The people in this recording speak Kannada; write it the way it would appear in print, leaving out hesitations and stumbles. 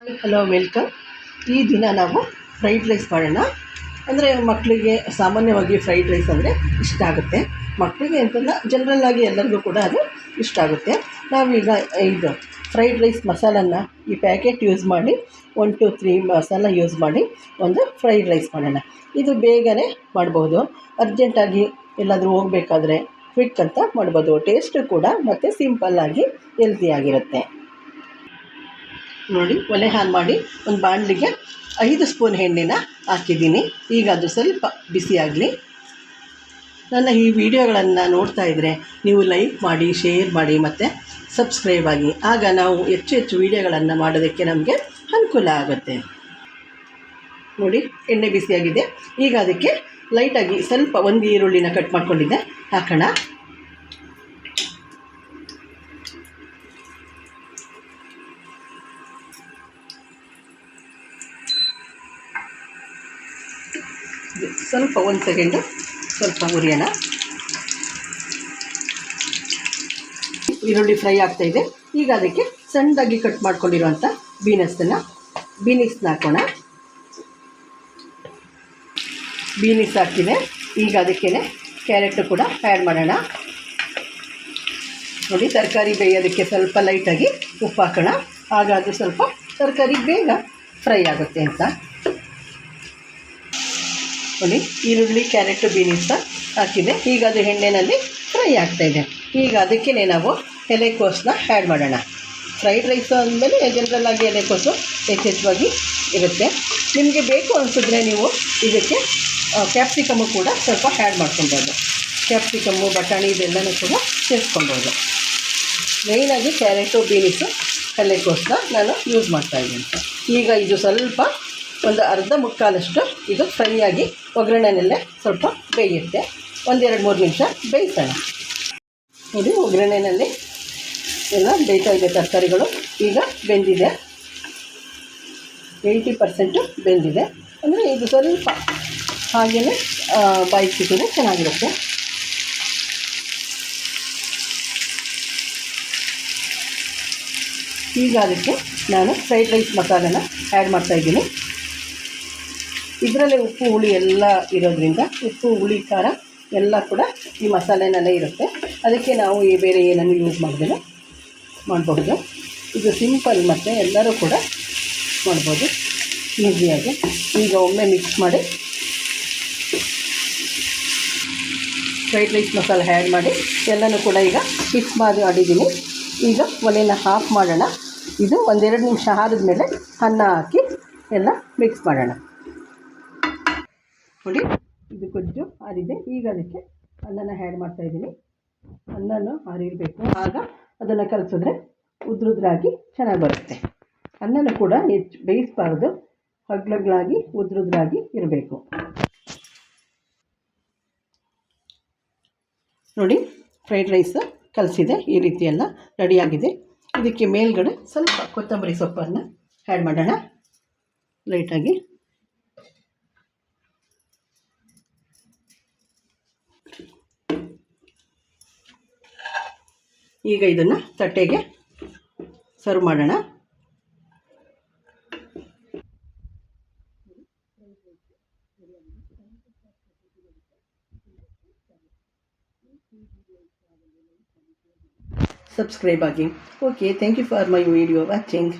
Hello welcome. ಈ ದಿನ ನಾವು ಫ್ರೈಡ್ ರೈಸ್ ಮಾಡೋಣ. ಅಂದರೆ ಮಕ್ಕಳಿಗೆ ಸಾಮಾನ್ಯವಾಗಿ ಫ್ರೈಡ್ ರೈಸ್ ಅಂದರೆ ಇಷ್ಟ ಆಗುತ್ತೆ. ಮಕ್ಕಳಿಗೆ ಅಂತಲ್ಲ, ಜನರಲ್ಲಾಗಿ ಎಲ್ಲರಿಗೂ ಕೂಡ ಅದು ಇಷ್ಟ ಆಗುತ್ತೆ. ನಾವೀಗ ಇದು ಫ್ರೈಡ್ ರೈಸ್ ಮಸಾಲನ್ನು ಈ ಪ್ಯಾಕೆಟ್ ಯೂಸ್ ಮಾಡಿ 1 2 3 ಮಸಾಲ ಯೂಸ್ ಮಾಡಿ ಒಂದು ಫ್ರೈಡ್ ರೈಸ್ ಮಾಡೋಣ. ಇದು ಬೇಗನೆ ಮಾಡ್ಬೋದು. ಅರ್ಜೆಂಟಾಗಿ ಎಲ್ಲಾದರೂ ಹೋಗಬೇಕಾದ್ರೆ ಕ್ವಿಕ್ ಅಂತ ಮಾಡ್ಬೋದು. ಟೇಸ್ಟು ಕೂಡ ಮತ್ತು ಸಿಂಪಲ್ಲಾಗಿ ಹೆಲ್ತಿಯಾಗಿರುತ್ತೆ. ನೋಡಿ, ಒಲೆ ಆನ್ ಮಾಡಿ ಒಂದು ಬಾಣಲಿಗೆ 5 ಸ್ಪೂನ್ ಎಣ್ಣೆನ ಹಾಕಿದ್ದೀನಿ. ಈಗ ಅದು ಸ್ವಲ್ಪ ಬಿಸಿಯಾಗಲಿ. ನನ್ನ ಈ ವಿಡಿಯೋಗಳನ್ನು ನೋಡ್ತಾ ಇದ್ದರೆ ನೀವು ಲೈಕ್ ಮಾಡಿ, ಶೇರ್ ಮಾಡಿ ಮತ್ತು ಸಬ್ಸ್ಕ್ರೈಬ್ ಆಗಿ. ಆಗ ನಾವು ಹೆಚ್ಚು ಹೆಚ್ಚು ವಿಡಿಯೋಗಳನ್ನು ಮಾಡೋದಕ್ಕೆ ನಮಗೆ ಅನುಕೂಲ ಆಗುತ್ತೆ. ನೋಡಿ, ಎಣ್ಣೆ ಬಿಸಿಯಾಗಿದೆ. ಈಗ ಅದಕ್ಕೆ ಲೈಟಾಗಿ ಸ್ವಲ್ಪ ಒಂದು ಈರುಳ್ಳಿನ ಕಟ್ ಮಾಡ್ಕೊಂಡಿದ್ದೆ ಹಾಕೋಣ. ಸ್ವಲ್ಪ 1 ಸೆಕೆಂಡು ಸ್ವಲ್ಪ ಹುರಿಯೋಣ. ಈರುಳ್ಳಿ ಫ್ರೈ ಆಗ್ತಾಯಿದೆ. ಈಗ ಅದಕ್ಕೆ ಸಣ್ಣದಾಗಿ ಕಟ್ ಮಾಡ್ಕೊಂಡಿರುವಂಥ ಬೀನಿಸ್ನ ಹಾಕೋಣ. ಬೀನಿಸ್ ಹಾಕಿದೆ. ಈಗ ಅದಕ್ಕೆ ಕ್ಯಾರೆಟು ಕೂಡ ಆ್ಯಡ್ ಮಾಡೋಣ. ನೋಡಿ, ತರಕಾರಿ ಬೇಯೋದಕ್ಕೆ ಸ್ವಲ್ಪ ಲೈಟಾಗಿ ಉಪ್ಪು ಹಾಕೋಣ. ಆಗ ಅದು ಸ್ವಲ್ಪ ತರಕಾರಿ ಬೇಗ ಫ್ರೈ ಆಗುತ್ತೆ ಅಂತ. ನೋಡಿ, ಈರುಳ್ಳಿ, ಕ್ಯಾರೆಟು, ಬೀನಿಸ್ ಹಾಕಿದೆ. ಈಗ ಅದು ಎಣ್ಣೆಯಲ್ಲಿ ಫ್ರೈ ಆಗ್ತಾಯಿದೆ. ಈಗ ಅದಕ್ಕೆ ನಾವು ಎಲೆಕೋಸನ್ನ ಆ್ಯಡ್ ಮಾಡೋಣ. ಫ್ರೈಡ್ ರೈಸು ಅಂದಮೇಲೆ ಜನರಲ್ಲಾಗಿ ಎಲೆಕೋಸು ಯಥೇಚ್ಛವಾಗಿ ಇರುತ್ತೆ. ನಿಮಗೆ ಬೇಕು ಅನಿಸಿದ್ರೆ ನೀವು ಇದಕ್ಕೆ ಕ್ಯಾಪ್ಸಿಕಮ್ಮು ಕೂಡ ಸ್ವಲ್ಪ ಆ್ಯಡ್ ಮಾಡ್ಕೊಬೋದು. ಕ್ಯಾಪ್ಸಿಕಮ್ಮು, ಬಟಾಣಿ ಇದೆಲ್ಲನೂ ಕೂಡ ಸೇರಿಸ್ಕೊಬೋದು. ಮೇಯ್ನಾಗಿ ಕ್ಯಾರೆಟು, ಬೀನಿಸು, ಎಲೆಕೋಸನ್ನ ನಾನು ಯೂಸ್ ಮಾಡ್ತಾಯಿದ್ದೀನಿ. ಈಗ ಇದು ಸ್ವಲ್ಪ ಒಂದು ಅರ್ಧ ಮುಕ್ಕಾಲಷ್ಟು ಇದು ಫ್ರೈ ಆಗಿ ಒಗ್ಗರಣೆಯಲ್ಲೇ ಸ್ವಲ್ಪ ಬೇಯುತ್ತೆ. 1-2-3 ನಿಮಿಷ ಬೇಯಿಸೋಣ. ಇದು ಒಗ್ಗರಣೆಯಲ್ಲಿ ಎಲ್ಲ ಬೇಯ್ತಾ ಇದೆ. ತರಕಾರಿಗಳು ಈಗ ಬೆಂದಿದೆ, 80% ಬೆಂದಿದೆ. ಅಂದರೆ ಇದು ಸ್ವಲ್ಪ ಹಾಗೆಯೇ ಬಾಯಿಗೆ ಸಿಕ್ಕಿದ್ರೆ ಚೆನ್ನಾಗಿರುತ್ತೆ. ಈಗ ಅದಕ್ಕೆ ನಾನು ಫ್ರೈಡ್ ರೈಸ್ ಮಸಾಲೆನ ಆ್ಯಡ್ ಮಾಡ್ತಾಯಿದ್ದೀನಿ. ಇದರಲ್ಲೇ ಉಪ್ಪು, ಹುಳಿ ಎಲ್ಲ ಇರೋದ್ರಿಂದ ಉಪ್ಪು, ಹುಳಿ, ಖಾರ ಎಲ್ಲ ಕೂಡ ಈ ಮಸಾಲೆನಲ್ಲೇ ಇರುತ್ತೆ. ಅದಕ್ಕೆ ನಾವು ಬೇರೆ ಏನನ್ನು ಯೂಸ್ ಮಾಡಿದ್ರೆ ಮಾಡಬಹುದು. ಇದು ಸಿಂಪಲ್ ಮತ್ತು ಎಲ್ಲರೂ ಕೂಡ ಮಾಡ್ಬೋದು ಈಸಿಯಾಗಿ. ಈಗ ಒಮ್ಮೆ ಮಿಕ್ಸ್ ಮಾಡಿ ಫ್ರೈಡ್ ರೈಸ್ ಮಸಾಲೆ ಆ್ಯಡ್ ಮಾಡಿ ಎಲ್ಲನೂ ಕೂಡ ಈಗ ಮಿಕ್ಸ್ ಮಾಡಿ ಆಡಿದ್ದೀನಿ. ಈಗ ಒಲೆನ ಆಫ್ ಮಾಡೋಣ. ಇದು 1-2 ನಿಮಿಷ ಆದಮೇಲೆ ಅನ್ನ ಹಾಕಿ ಎಲ್ಲ ಮಿಕ್ಸ್ ಮಾಡೋಣ. ನೋಡಿ, ಇದು ಗೊಜ್ಜು ಆರಿದೆ. ಈಗ ಅದಕ್ಕೆ ಅನ್ನನ ಆ್ಯಡ್ ಮಾಡ್ತಾಯಿದ್ದೀನಿ. ಅನ್ನನೂ ಆರಿರಬೇಕು. ಆಗ ಅದನ್ನು ಕಲಸಿದ್ರೆ ಉದ್ರುದ್ರಾಗಿ ಚೆನ್ನಾಗಿ ಬರುತ್ತೆ. ಅನ್ನನೂ ಕೂಡ ಹೆಚ್ಚು ಬೇಯಿಸಬಾರ್ದು, ಹಗ್ಲಗ್ಲಾಗಿ ಉದ್ರುದ್ರಾಗಿ ಇರಬೇಕು. ನೋಡಿ, ಫ್ರೈಡ್ ರೈಸ್ ಕಲಸಿದೆ. ಈ ರೀತಿ ಎಲ್ಲ ರೆಡಿಯಾಗಿದೆ. ಇದಕ್ಕೆ ಮೇಲ್ಗಡೆ ಸ್ವಲ್ಪ ಕೊತ್ತಂಬರಿ ಸೊಪ್ಪನ್ನು ಆ್ಯಡ್ ಮಾಡೋಣ ಲೈಟಾಗಿ. ಈಗ ಇದನ್ನು ತಟ್ಟೆಗೆ ಸರ್ವ್ ಮಾಡೋಣ. ಸಬ್ಸ್ಕ್ರೈಬ್ ಆಗಿ. Okay, thank you for my video watching.